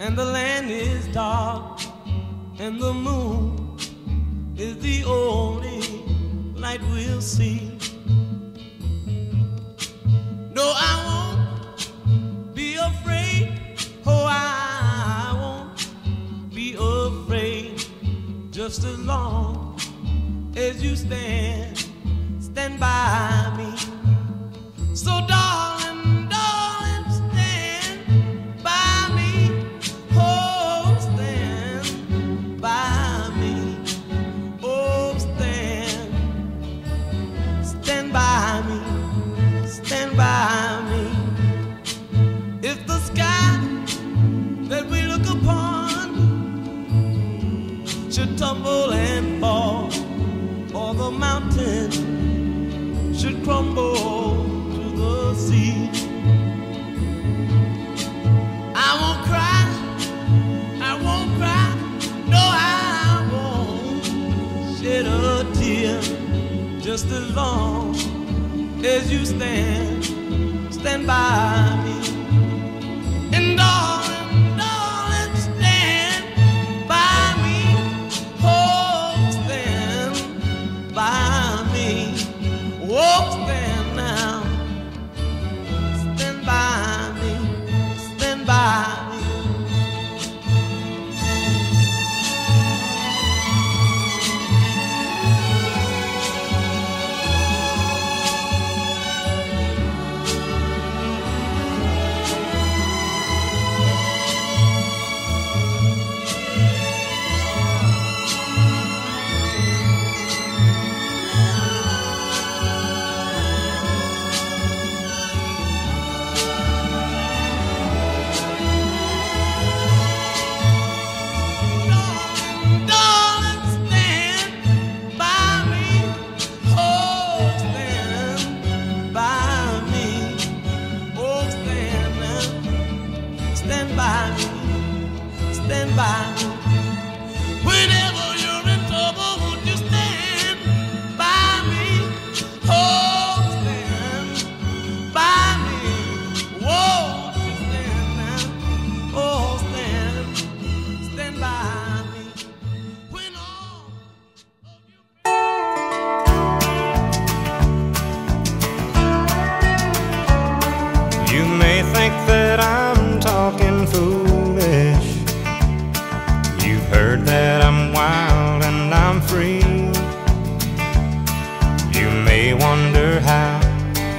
and the land is dark, and the moon is the only light we'll see. No, I won't be afraid. Oh, I won't be afraid. Just as long as you stand by me. So darling, darling, stand by me. Oh, stand by me. Oh, stand by me. Stand by me. If the sky that we look upon should tumble and fall, or the mountain should crumble to the sea, I won't cry, I won't cry, no, I won't shed a tear. Just as long as you stand by me. And darling, darling, stand by me. Oh, stand by me. Oh, stand now. Stand by me. Stand by me. Stand by me. Whenever you're in trouble, won't you stand by me? Oh, stand by me. Won't you stand now? Oh, stand by me. When all of you may think that I'm talking foolish. You've heard that I'm wild and I'm free. You may wonder how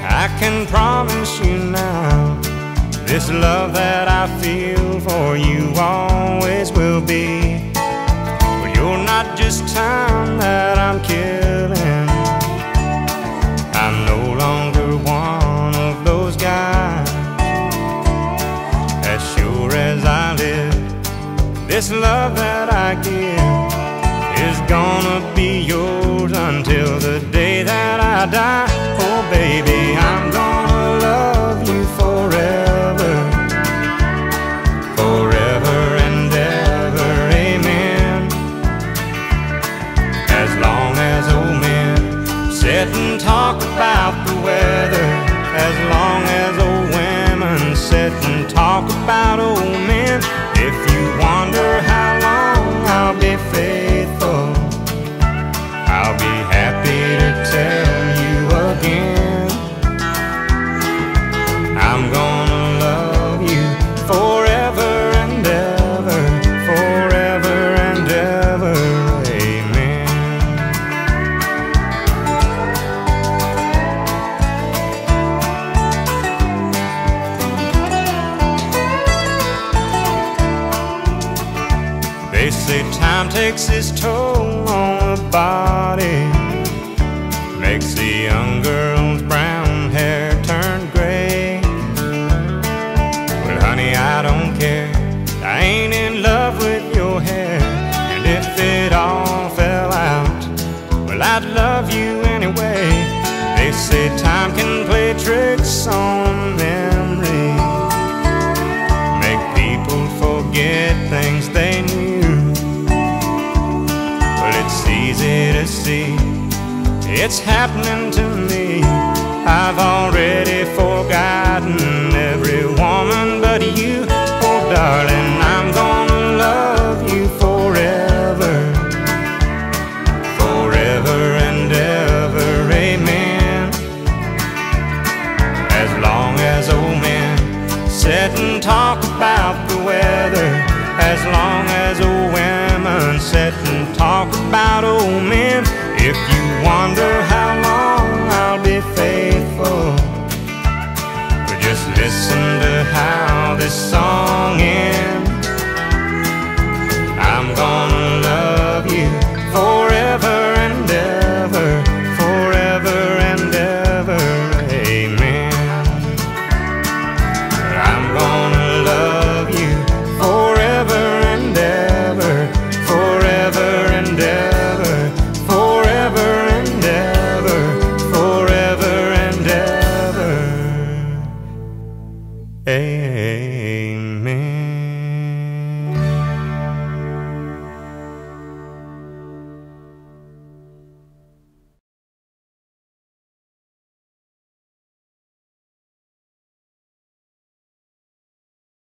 I can promise you now this love that I feel for you always will be. But you're not just time that I'm killing. I'm no longer one of those guys. As sure as I live, this love that I give is gonna be yours until the day that I die. Oh baby, I'm gonna love you forever, forever and ever, amen. As long as old men sit and talk about the weather, as long as old women sit and talk about old men. If you wonder how long I'll be faithful, I'll be happy to tell you again. I'm gonna love you forever and ever, forever and ever, amen. They say time takes its toll on the body, makes the young girl's brown hair turn gray. Well honey, I don't care, I ain't in love with your hair. And if it all fell out, well I'd love you anyway. They say time can play tricks on memory, make people forget things they knew. It's easy to see, it's happening to me. I've already forgotten every woman but you. Oh darling, I'm gonna talk about the weather as long as old women sit and talk about old men. If you wonder how